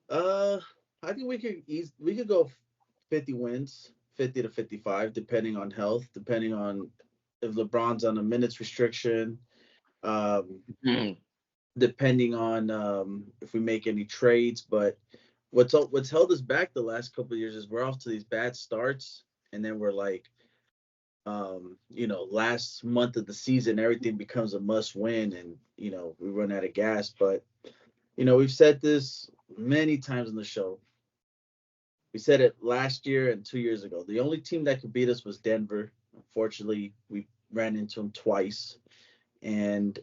Uh, I think we could go 50 wins, 50 to 55, depending on health, depending on if LeBron's on a minutes restriction, um, Hmm. depending on if we make any trades. But what's held us back the last couple of years is we're off to these bad starts, and then we're like, last month of the season, everything becomes a must win, and we run out of gas. But we've said this many times on the show. We said it last year and 2 years ago. The only team that could beat us was Denver. Unfortunately, we ran into them twice. And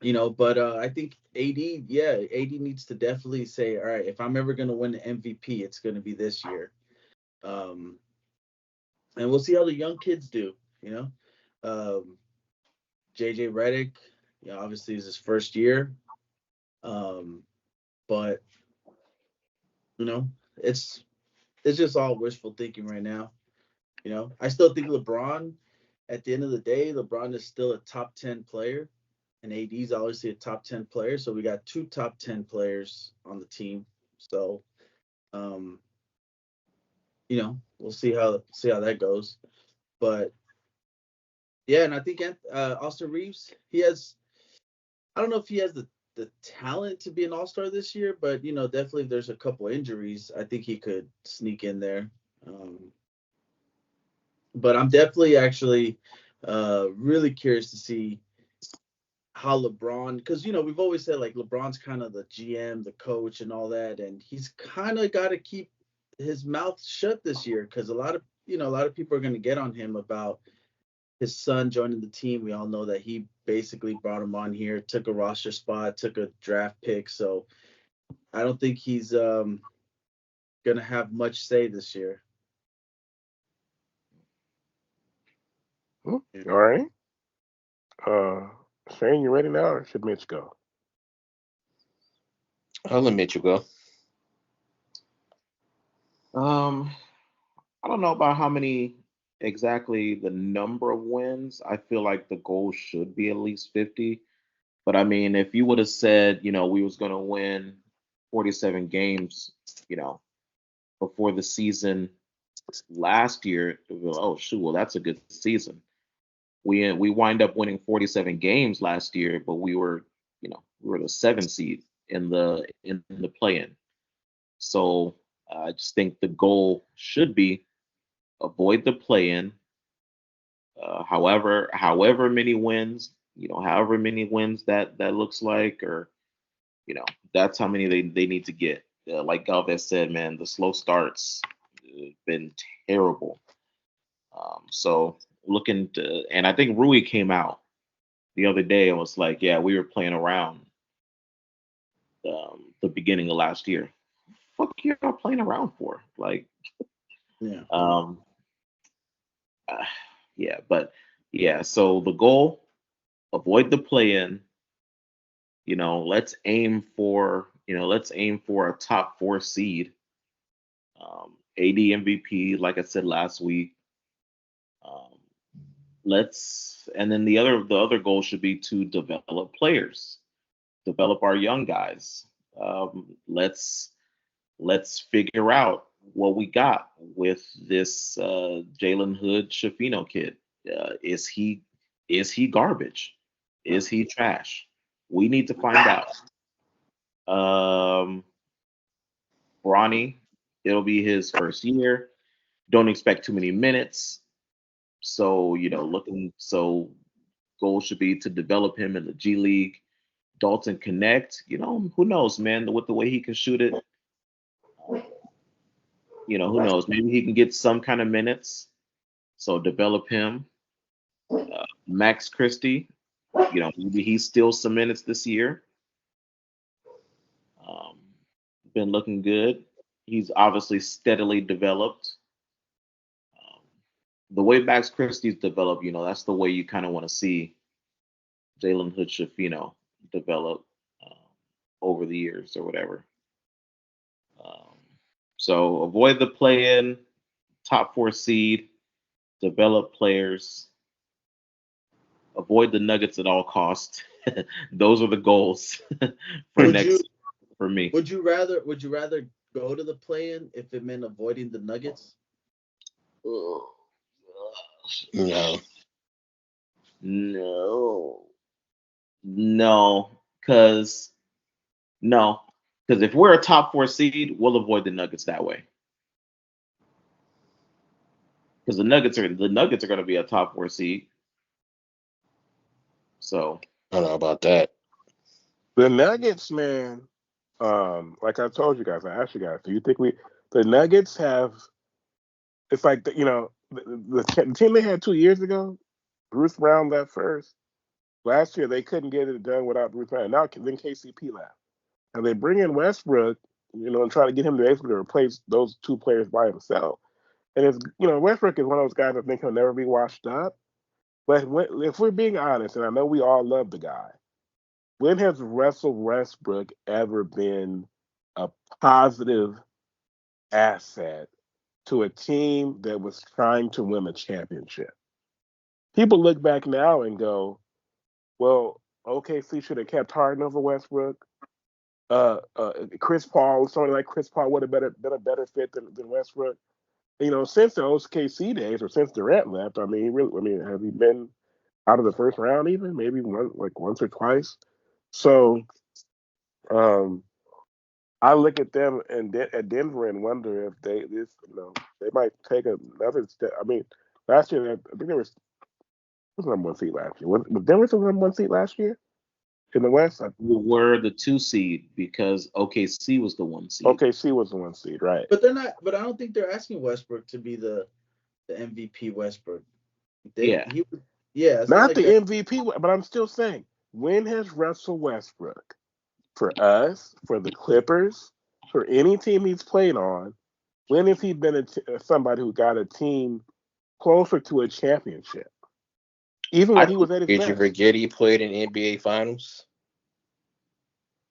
but I think AD, yeah, AD needs to definitely say, all right, if I'm ever going to win the MVP, it's going to be this year. Um, and we'll see how the young kids do. You know, JJ Redick, obviously is his first year. Um, but you know, it's it's just all wishful thinking right now. I still think LeBron, at the end of the day, LeBron is still a top 10 player, and AD is obviously a top 10 player. So we got two top 10 players on the team. So, um, we'll see how that goes. But yeah, and I think Austin Reeves, I don't know if he has the talent to be an All Star this year, but definitely if there's a couple injuries, I think he could sneak in there. Um, but I'm definitely actually really curious to see how LeBron, because we've always said like LeBron's kind of the GM, the coach, and all that, and he's kind of got to keep his mouth shut this year because a lot of people are going to get on him about his son joining the team. We all know that he basically brought him on here, took a roster spot, took a draft pick, so I don't think he's going to have much say this year. Hmm? Yeah. All right. Uh, Shane, you ready now, or should Mitch go? I'll let Mitchell go. Um, I don't know about how many exactly the number of wins. I feel like the goal should be at least 50. But I mean, if you would have said, we was going to win 47 games, you know, before the season last year, it would be like, oh shoot, well that's a good season. We wind up winning 47 games last year, but we were the 7th seed in the play-in. So I just think the goal should be avoid the play-in. However many wins, however many wins that looks like, or that's how many they need to get. Like Galvez said, man, the slow starts been terrible. So looking to, and I think Rui came out the other day and was like, yeah, we were playing around the beginning of last year. Fuck y'all playing around for? Like, Yeah. um, uh, yeah, but yeah. So the goal: avoid the play-in. Let's aim for a top four seed. AD MVP, like I said last week. Um, and then the other goal should be to develop players, develop our young guys. Let's figure out what we got with this Jalen Hood Shafino kid. Is he garbage? Is he trash? We need to find out. Um, Bronny, it'll be his first year. Don't expect too many minutes. So goal should be to develop him in the G League. Dalton Connect, who knows, man, with the way he can shoot it, um, who knows? Maybe he can get some kind of minutes. So develop him. Max Christie, maybe he steals some minutes this year. Um, been looking good. He's obviously steadily developed. Um, the way Max Christie's developed, that's the way you kind of want to see Jalen Hood Shafino develop um, over the years or whatever. Um, so avoid the play-in, top four seed, develop players, avoid the Nuggets at all costs. Those are the goals for Would you next for me. Would you rather go to the play-in if it meant avoiding the Nuggets? No. No, because if we're a top 4 seed, we'll avoid the Nuggets that way. Because the Nuggets are going to be a top 4 seed. So I don't know about that. The Nuggets, man. Like I told you guys, I asked you guys, do you think the Nuggets have? It's like the team they had 2 years ago. Bruce Brown left first. Last year they couldn't get it done without Bruce Brown. Now then KCP left, and they bring in Westbrook, and try to get him to basically replace those 2 players by himself. And it's Westbrook is one of those guys I think he'll never be washed up. But if we're being honest, and I know we all love the guy, when has Russell Westbrook ever been a positive asset to a team that was trying to win a championship? People look back now and go, well, OKC should have kept Harden over Westbrook. Chris Paul, somebody like Chris Paul would have been a better fit than Westbrook. Since the OKC days or since Durant left, has he been out of the first round even? Maybe once or twice. So, I look at them at Denver and wonder if they might take another step. I mean, last year I think there was the number 1 seed last year. Was Denver the number 1 seed last year in the West? we were the 2 seed because OKC was the 1 seed. OKC was the 1 seed, right? But they're not. But I don't think they're asking Westbrook to be the MVP Westbrook. Yeah. It's not like the that. MVP, but I'm still saying, when has Russell Westbrook, for us, for the Clippers, for any team he's played on, when has he been somebody who got a team closer to a championship? Even when he was at his Did best. you forget he played in NBA Finals?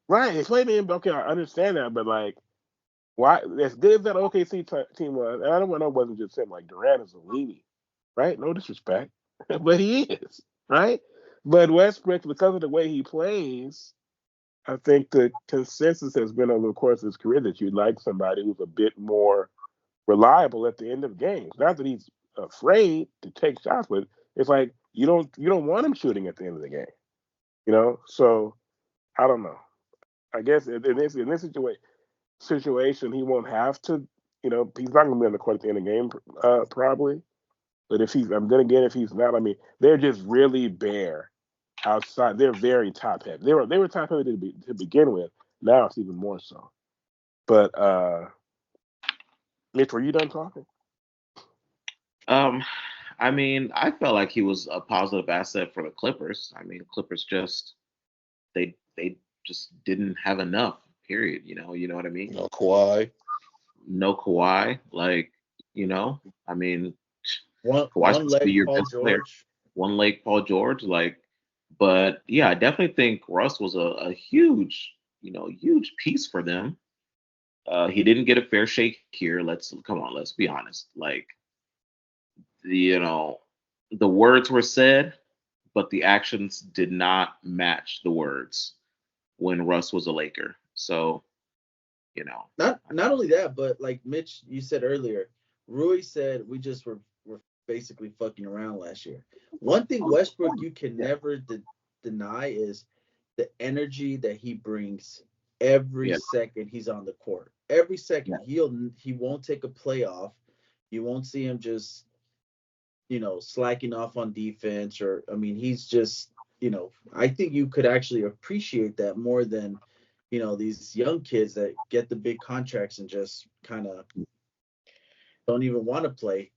Right, he played in. Okay, I understand that, but why? As good as that OKC team was, and I don't know, it wasn't just him. Like Durant is a weenie, right? No disrespect, but he is, right? But Westbrook, because of the way he plays, I think the consensus has been over the course of his career that you'd like somebody who's a bit more reliable at the end of games. Not that he's afraid to take shots, but it's like you don't want him shooting at the end of the game. So I don't know. I guess in this situation, he won't have to. He's not going to be on the court at the end of the game, probably. But if he's not, they're just really bare outside. They're very top heavy. They were top heavy to begin with. Now it's even more so. But Mitch, were you done talking? I felt like he was a positive asset for the Clippers. Clippers they just didn't have enough. Period. You know what I mean? No Kawhi. No Kawhi. Kawhi's supposed to be your best player. One leg Paul George. But yeah, I definitely think Russ was a huge piece for them. He didn't get a fair shake here. Let's be honest. The words were said, but the actions did not match the words when Russ was a Laker. So, Not only that, but like Mitch, you said earlier, Rui said we just were basically fucking around last year. One thing Westbrook you can never deny is the energy that he brings every second he's on the court. Every second he won't take a play off. You won't see him just slacking off on defense he's just I think you could actually appreciate that more than these young kids that get the big contracts and just kind of don't even want to play.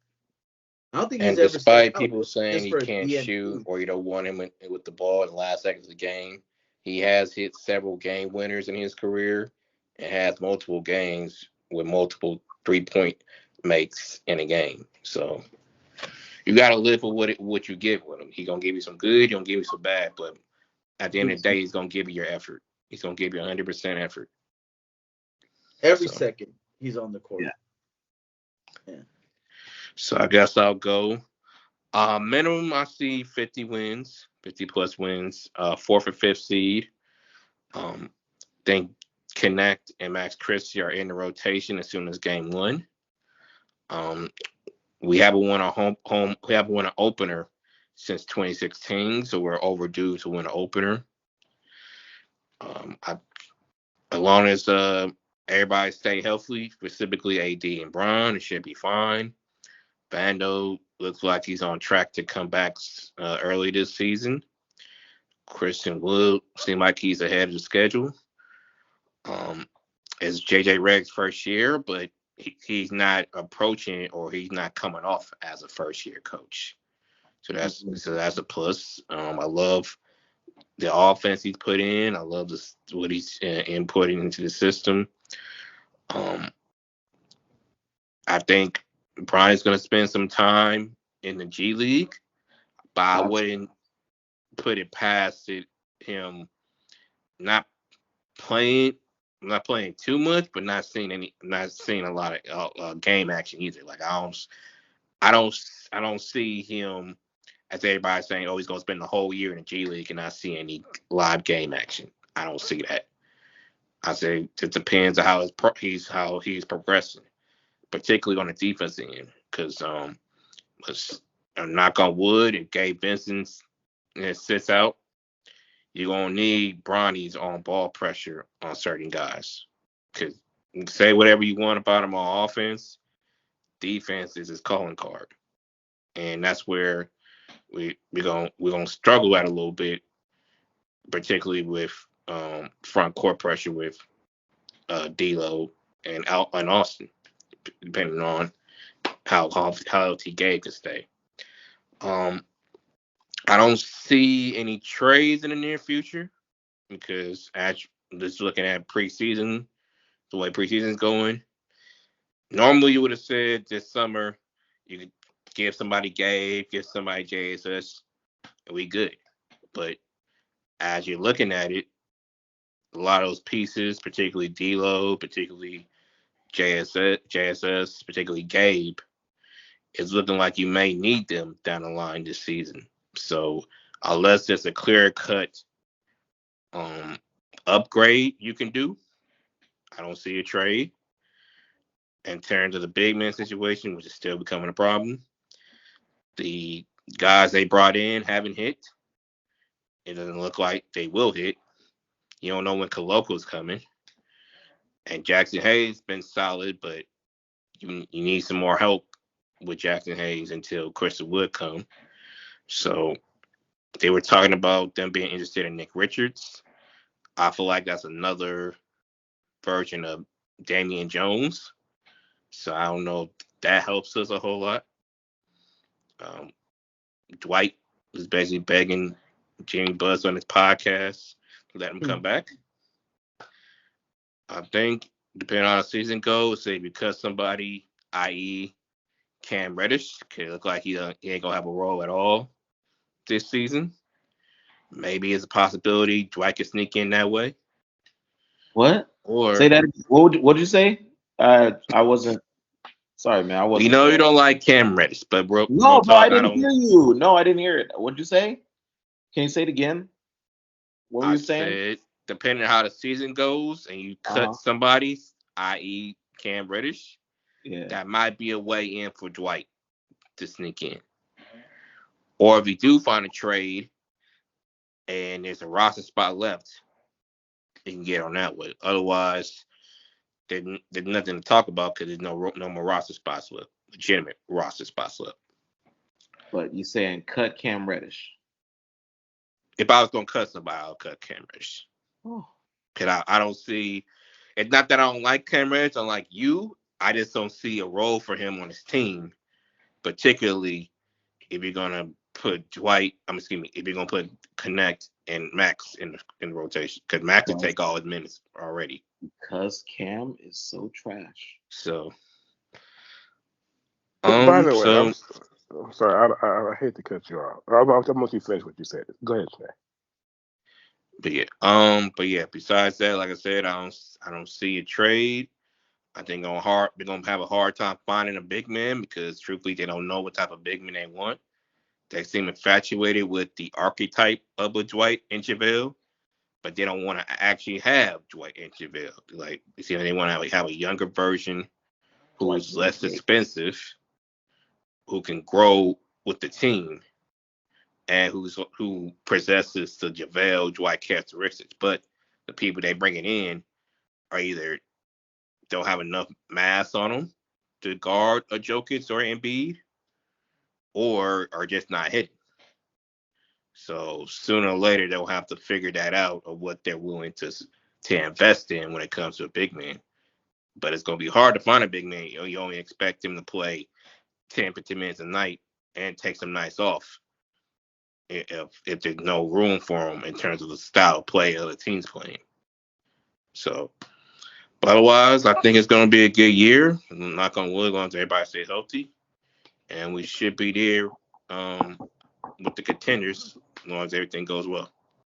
I don't think And he's ever despite people saying just he for a can't DNP. shoot or you don't want him with the ball in the last seconds of the game, he has hit several game winners in his career and has multiple games with multiple 3-point makes in a game. So you got to live with what you get with him. He's going to give you some good, he's going to give you some bad, but at the end of the day, he's going to give you your effort. He's going to give you 100% effort. Every second he's on the court. Yeah. So I guess I'll go. Minimum, I see 50 wins, 50 plus wins, 4th or 5th seed. Think Connect and Max Christie are in the rotation as soon as game one. We haven't won a home. We haven't won an opener since 2016, so we're overdue to win an opener. As long as everybody stay healthy, specifically AD and Bron, it should be fine. Vando looks like he's on track to come back early this season. Christian Wood seems like he's ahead of the schedule. It's JJ Redick's first year, but he's not approaching or he's not coming off as a first year coach. So that's a plus. I love the offense he's put in. I love what he's inputting into the system. I think Brian's going to spend some time in the G League, but I wouldn't put it past him not playing too much, but not seeing a lot of game action either. Like I don't see him as everybody's saying, oh, he's gonna spend the whole year in the G League and not see any live game action. I don't see that. I say it depends on how he's progressing, particularly on the defense end. Because let's knock on wood, if Gabe Vincent sits out, you're going to need Bronny's on ball pressure on certain guys. Because you can say whatever you want about him on offense, defense is his calling card. And that's where we're gonna struggle at a little bit, particularly with front court pressure with D'Lo and Austin, depending on how healthy Gabe can stay. I don't see any trades in the near future because just looking at preseason, the way preseason's going, normally you would have said this summer you could give somebody Gabe, give somebody JSS, and we good. But as you're looking at it, a lot of those pieces, particularly D'Lo, particularly JSS, particularly Gabe, is looking like you may need them down the line this season. So unless there's a clear-cut upgrade you can do, I don't see a trade. In terms of the big man situation, which is still becoming a problem, the guys they brought in haven't hit. It doesn't look like they will hit. You don't know when Koloko's coming. And Jackson Hayes been solid, but you need some more help with Jackson Hayes until Christian Wood come. So they were talking about them being interested in Nick Richards. I feel like that's another version of Damian Jones. So I don't know if that helps us a whole lot. Dwight was basically begging Jimmy Buzz on his podcast to let him come back. I think, depending on how the season goes, say because somebody, i.e. Cam Reddish, could look like he ain't going to have a role at all this season. Maybe it's a possibility Dwight could sneak in that way. What? Or say that. What'd you say? I wasn't. Sorry, man. I wasn't. You know you don't like Cam Reddish, but no, I didn't hear you. No, I didn't hear it. What'd you say? Can you say it again? What were you saying? Said, depending on how the season goes and you cut somebody, i.e. Cam Reddish, that might be a way in for Dwight to sneak in. Or if you do find a trade and there's a roster spot left, you can get on that way. Otherwise, there's nothing to talk about because there's no more roster spots left, legitimate roster spots left. But you saying cut Cam Reddish? If I was going to cut somebody, I'll cut Cam Reddish. Because I don't see, it's not that I don't like Cam Reddish, unlike you, I just don't see a role for him on his team, particularly if you're going to put if you're going to put Connect and Max in the rotation, because Max can take all his minutes already. Because Cam is so trash. So, by the way, I'm sorry, I hate to cut you off. I'm going to let you finish what you said. Go ahead, Snay. But yeah, besides that, like I said, I don't see a trade. I think they're gonna have a hard time finding a big man because truthfully they don't know what type of big man they want. They seem infatuated with the archetype of a Dwight and JaVale. but they don't want to actually have Dwight and JaVale. Like, you see, they want to have a younger version who's less expensive, who can grow with the team, and who possesses the JaVale Dwight characteristics. But the people they bringing in are either don't have enough mass on them to guard a Jokic or Embiid, or are just not hitting. So sooner or later they'll have to figure that out of what they're willing to invest in when it comes to a big man. But it's going to be hard to find a big man. You only expect him to play 10, 15 minutes a night and take some nights off if there's no room for him in terms of the style of play of the team's playing. So, but otherwise, I think it's going to be a good year. I'm knock on wood, as long as everybody stays healthy. And we should be there with the contenders as long as everything goes well.